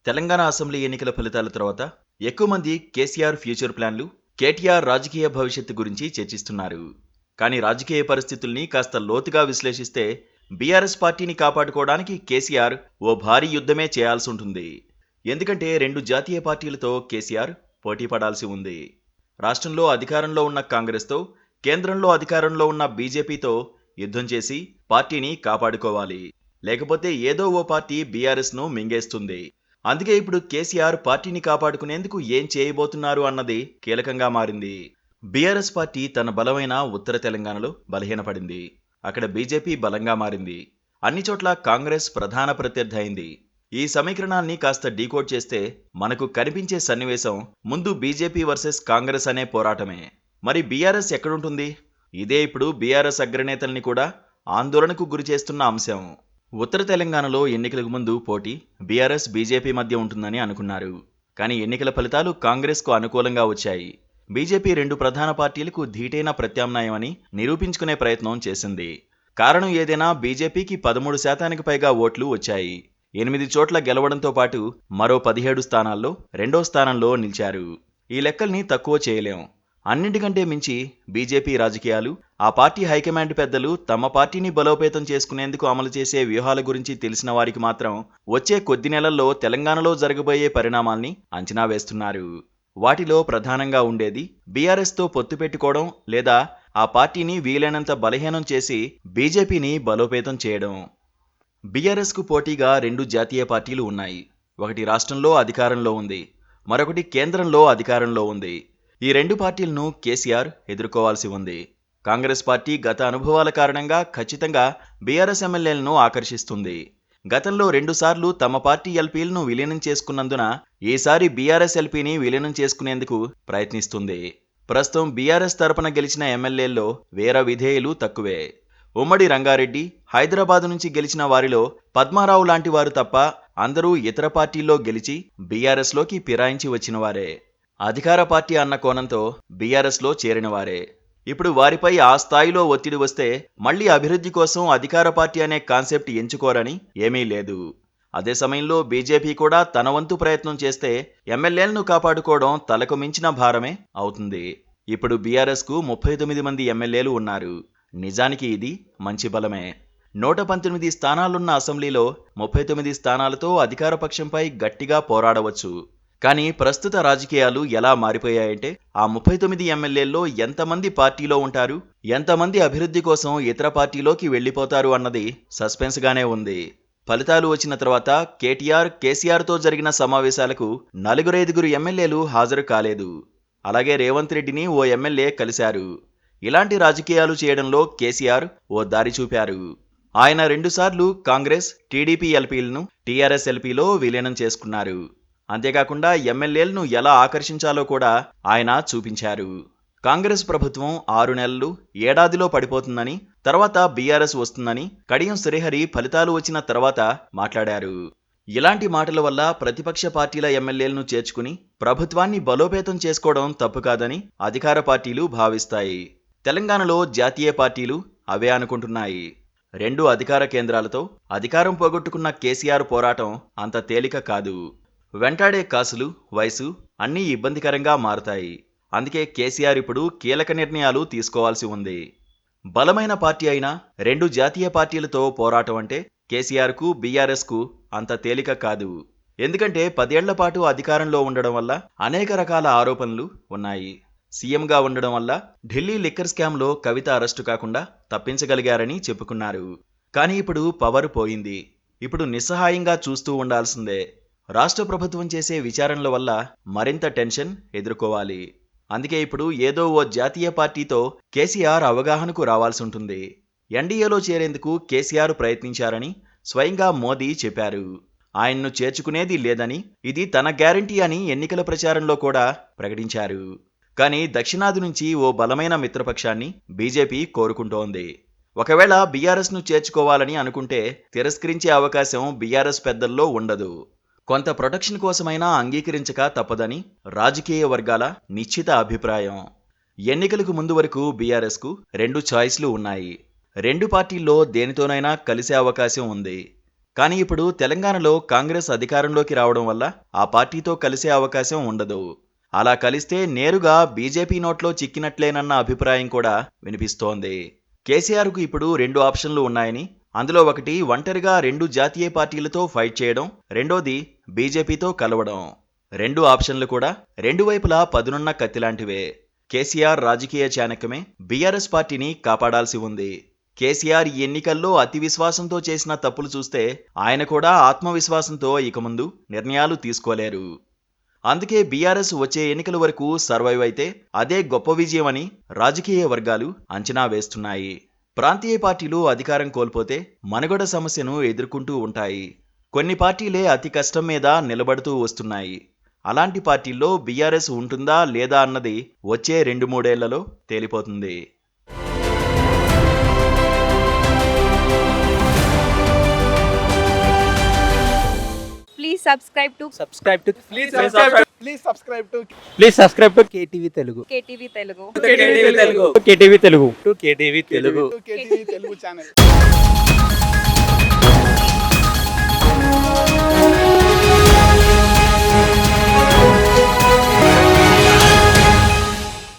Telangana assembly ఎన్నికల ఫలితాల తర్వాత ఎక్కువ మంది కేసీఆర్ ఫ్యూచర్ ప్లాన్లు, కేటీఆర్ రాజకీయ భవిష్యత్తు గురించి చర్చిస్తున్నారు. కానీ రాజకీయ పరిస్థితుల్ని కాస్త లోతుగా విశ్లేషిస్తే బీఆర్ఎస్ పార్టీని కాపాడుకోవడానికి కేసీఆర్ ఓ భారీ యుద్ధమే చేయాల్సి ఉంటుంది. ఎందుకంటే రెండు జాతీయ పార్టీలతో కేసీఆర్ పోటీ పడాల్సి ఉంది. రాష్ట్రంలో అధికారంలో ఉన్న కాంగ్రెస్తో, కేంద్రంలో అధికారంలో ఉన్న బీజేపీతో యుద్ధం చేసి పార్టీని కాపాడుకోవాలి. లేకపోతే ఏదో ఓ పార్టీ బీఆర్ఎస్ను మింగేస్తుంది. అందుకే ఇప్పుడు కేసీఆర్ పార్టీని కాపాడుకునేందుకు ఏం చేయబోతున్నారు అన్నది కీలకంగా మారింది. బీఆర్ఎస్ పార్టీ తన బలమైన ఉత్తర తెలంగాణలో బలహీనపడింది. అక్కడ బీజేపీ బలంగా మారింది. అన్ని చోట్ల కాంగ్రెస్ ప్రధాన ప్రత్యర్థి అయింది. ఈ సమీకరణాన్ని కాస్త డీకోడ్ చేస్తే మనకు కనిపించే సన్నివేశం ముందు బీజేపీ వర్సెస్ కాంగ్రెస్ అనే పోరాటమే. మరి బీఆర్ఎస్ ఎక్కడుంటుంది? ఇదే ఇప్పుడు బీఆర్ఎస్ అగ్రనేతల్ని కూడా ఆందోళనకు గురి చేస్తున్న అంశం. ఉత్తర తెలంగాణలో ఎన్నికలకు ముందు పోటీ బీఆర్ఎస్ బీజేపీ మధ్య ఉంటుందని అనుకున్నారు. కానీ ఎన్నికల ఫలితాలు కాంగ్రెస్కు అనుకూలంగా వచ్చాయి. బీజేపీ రెండు ప్రధాన పార్టీలకు ధీటైన ప్రత్యామ్నాయమని నిరూపించుకునే ప్రయత్నం చేసింది. కారణం ఏదైనా బీజేపీకి 13% పైగా ఓట్లు వచ్చాయి. 8 చోట్ల గెలవడంతో పాటు మరో 17 స్థానాల్లో రెండో స్థానంలో నిలిచారు. ఈ లెక్కల్ని తక్కువ చేయలేం. అన్నింటికంటే మించి బీజేపీ రాజకీయాలు, ఆ పార్టీ హైకమాండ్ పెద్దలు తమ పార్టీని బలోపేతం చేసుకునేందుకు అమలు చేసే వ్యూహాల గురించి తెలిసిన వారికి మాత్రం వచ్చే కొద్ది నెలల్లో తెలంగాణలో జరగబోయే పరిణామాల్ని అంచనా వేస్తున్నారు. వాటిలో ప్రధానంగా ఉండేది బీఆర్ఎస్తో పొత్తు పెట్టుకోవడం లేదా ఆ పార్టీని వీలైనంత బలహీనం చేసి బీజేపీని బలోపేతం చేయడం. బీఆర్ఎస్కు పోటీగా రెండు జాతీయ పార్టీలు ఉన్నాయి. ఒకటి రాష్ట్రంలో అధికారంలో ఉంది, మరొకటి కేంద్రంలో అధికారంలో ఉంది. ఈ రెండు పార్టీలను కేసీఆర్ ఎదుర్కోవాల్సి ఉంది. కాంగ్రెస్ పార్టీ గత అనుభవాల కారణంగా ఖచ్చితంగా బీఆర్ఎస్ ఎమ్మెల్యేలను ఆకర్షిస్తుంది. గతంలో 2 సార్లు తమ పార్టీ ఎల్పీలను విలీనం చేసుకున్నందున ఈసారి బీఆర్ఎస్ ఎల్పీని విలీనం చేసుకునేందుకు ప్రయత్నిస్తుంది. ప్రస్తుతం బీఆర్ఎస్ తరపున గెలిచిన ఎమ్మెల్యేల్లో వీర విధేయులు తక్కువే. ఉమ్మడి రంగారెడ్డి, హైదరాబాద్ నుంచి గెలిచిన వారిలో పద్మారావు లాంటి వారు తప్ప అందరూ ఇతర పార్టీల్లో గెలిచి బీఆర్ఎస్లోకి ఫిరాయించి వచ్చిన వారే. అధికార పార్టీ అన్న కోణంతో బీఆర్ఎస్లో చేరినవారే. ఇప్పుడు వారిపై ఆ స్థాయిలో ఒత్తిడి వస్తే మళ్లీ అభివృద్ధి కోసం అధికార పార్టీ అనే కాన్సెప్ట్ ఎంచుకోరని ఏమీ లేదు. అదే సమయంలో బీజేపీ కూడా తన వంతు ప్రయత్నం చేస్తే ఎమ్మెల్యేలను కాపాడుకోవడం తలకు మించిన భారమే అవుతుంది. ఇప్పుడు బీఆర్ఎస్కు 39 మంది ఎమ్మెల్యేలు ఉన్నారు. నిజానికి ఇది మంచి బలమే. 119 స్థానాలున్న అసెంబ్లీలో 39 స్థానాలతో అధికార పక్షంపై గట్టిగా పోరాడవచ్చు. కానీ ప్రస్తుత రాజకీయాలు ఎలా మారిపోయాయంటే ఆ 39 ఎమ్మెల్యేల్లో ఎంతమంది పార్టీలో ఉంటారు, ఎంతమంది అభివృద్ధి కోసం ఇతర పార్టీలోకి వెళ్లిపోతారు అన్నది సస్పెన్స్గానే ఉంది. ఫలితాలు వచ్చిన తర్వాత కేటీఆర్, కేసీఆర్తో జరిగిన సమావేశాలకు 4-5 ఎమ్మెల్యేలు హాజరు కాలేదు. అలాగే రేవంత్ రెడ్డిని ఓ ఎమ్మెల్యే కలిశారు. ఇలాంటి రాజకీయాలు చేయడంలో కేసీఆర్ ఓ దారి చూపారు. ఆయన 2 సార్లు కాంగ్రెస్, టీడీపీ ఎల్పీలను టీఆర్ఎస్ ఎల్పీలో విలీనం చేసుకున్నారు. అంతేకాకుండా ఎమ్మెల్యేలను ఎలా ఆకర్షించాలో కూడా ఆయన చూపించారు. కాంగ్రెస్ ప్రభుత్వం 6 నెలలు, ఏడాదిలో పడిపోతుందని, తర్వాత బీఆర్ఎస్ వస్తుందని కడియం శ్రీహరి ఫలితాలు వచ్చిన తర్వాత మాట్లాడారు. ఇలాంటి మాటల వల్ల ప్రతిపక్ష పార్టీల ఎమ్మెల్యేలను చేర్చుకుని ప్రభుత్వాన్ని బలోపేతం చేసుకోవడం తప్పు కాదని అధికార పార్టీలు భావిస్తాయి. తెలంగాణలో జాతీయ పార్టీలు అవే అనుకుంటున్నాయి. రెండు అధికార కేంద్రాలతో అధికారం పోగొట్టుకున్న కేసీఆర్ పోరాటం అంత తేలిక కాదు. వెంటాడే కాసులు, వయసు అన్నీ ఇబ్బందికరంగా మారతాయి. అందుకే కేసీఆర్ ఇప్పుడు కీలక నిర్ణయాలు తీసుకోవాల్సి ఉంది. బలమైన పార్టీ అయినా రెండు జాతీయ పార్టీలతో పోరాటం అంటే కేసీఆర్కు, బీఆర్ఎస్కు అంత తేలిక కాదు. ఎందుకంటే 10 ఏళ్ల పాటు అధికారంలో ఉండడం వల్ల అనేక రకాల ఆరోపణలు ఉన్నాయి. సీఎంగా ఉండడం వల్ల ఢిల్లీ లిక్కర్ స్కామ్లో కవిత అరెస్టు కాకుండా తప్పించగలిగారని చెప్పుకున్నారు. కానీ ఇప్పుడు పవర్ పోయింది. ఇప్పుడు నిస్సహాయంగా చూస్తూ ఉండాల్సిందే. రాష్ట్ర ప్రభుత్వం చేసే విచారణల వల్ల మరింత టెన్షన్ ఎదుర్కోవాలి. అందుకే ఇప్పుడు ఏదో ఓ జాతీయ పార్టీతో కేసీఆర్ అవగాహనకు రావాల్సి ఉంటుంది. ఎన్డీఏలో చేరేందుకు కేసీఆర్ ప్రయత్నించారని స్వయంగా మోదీ చెప్పారు. ఆయన్ను చేర్చుకునేది లేదని, ఇది తన గ్యారంటీ అని ఎన్నికల ప్రచారంలో కూడా ప్రకటించారు. కానీ దక్షిణాది నుంచి ఓ బలమైన మిత్రపక్షాన్ని బీజేపీ కోరుకుంటోంది. ఒకవేళ బీఆర్ఎస్ను చేర్చుకోవాలని అనుకుంటే తిరస్కరించే అవకాశం బీఆర్ఎస్ పెద్దల్లో ఉండదు. కొంత ప్రొటెక్షన్ కోసమైనా అంగీకరించక తప్పదని రాజకీయ వర్గాల నిశ్చిత అభిప్రాయం. ఎన్నికలకు ముందు వరకు బీఆర్ఎస్కు 2 చాయిస్లు ఉన్నాయి. రెండు పార్టీల్లో దేనితోనైనా కలిసే అవకాశం ఉంది. కానీ ఇప్పుడు తెలంగాణలో కాంగ్రెస్ అధికారంలోకి రావడం వల్ల ఆ పార్టీతో కలిసే అవకాశం ఉండదు. అలా కలిస్తే నేరుగా బీజేపీ నోట్లో చిక్కినట్లేనన్న అభిప్రాయం కూడా వినిపిస్తోంది. కేసీఆర్కు ఇప్పుడు 2 ఆప్షన్లు ఉన్నాయని, అందులో ఒకటి ఒంటరిగా 2 జాతీయ పార్టీలతో ఫైట్ చేయడం, రెండోది బీజేపీతో కలవడం. 2 ఆప్షన్లు కూడా రెండు వైపులా పదునున్న కత్తిలాంటివే. కేసీఆర్ రాజకీయ చాణక్యమే బీఆర్ఎస్ పార్టీని కాపాడాల్సి ఉంది. కేసీఆర్ ఈ ఎన్నికల్లో అతి విశ్వాసంతో చేసిన తప్పులు చూస్తే ఆయన కూడా ఆత్మవిశ్వాసంతో ఇక ముందు నిర్ణయాలు తీసుకోలేరు. అందుకే బీఆర్ఎస్ వచ్చే ఎన్నికల వరకు సర్వైవ్ అయితే అదే గొప్ప విజయం అని రాజకీయ వర్గాలు అంచనా వేస్తున్నాయి. ప్రాంతీయ పార్టీలు అధికారం కోల్పోతే మనుగడ సమస్యను ఎదుర్కొంటూ ఉంటాయి. కొన్ని పార్టీలే అతి కష్టం మీద నిలబడుతూ వస్తున్నాయి. అలాంటి పార్టీల్లో బీఆర్ఎస్ ఉంటుందా లేదా అన్నది వచ్చే 2-3 ఏళ్లలో తేలిపోతుంది. Please subscribe to KTV Telugu. KTV Telugu. KTV Telugu. KTV Telugu channel.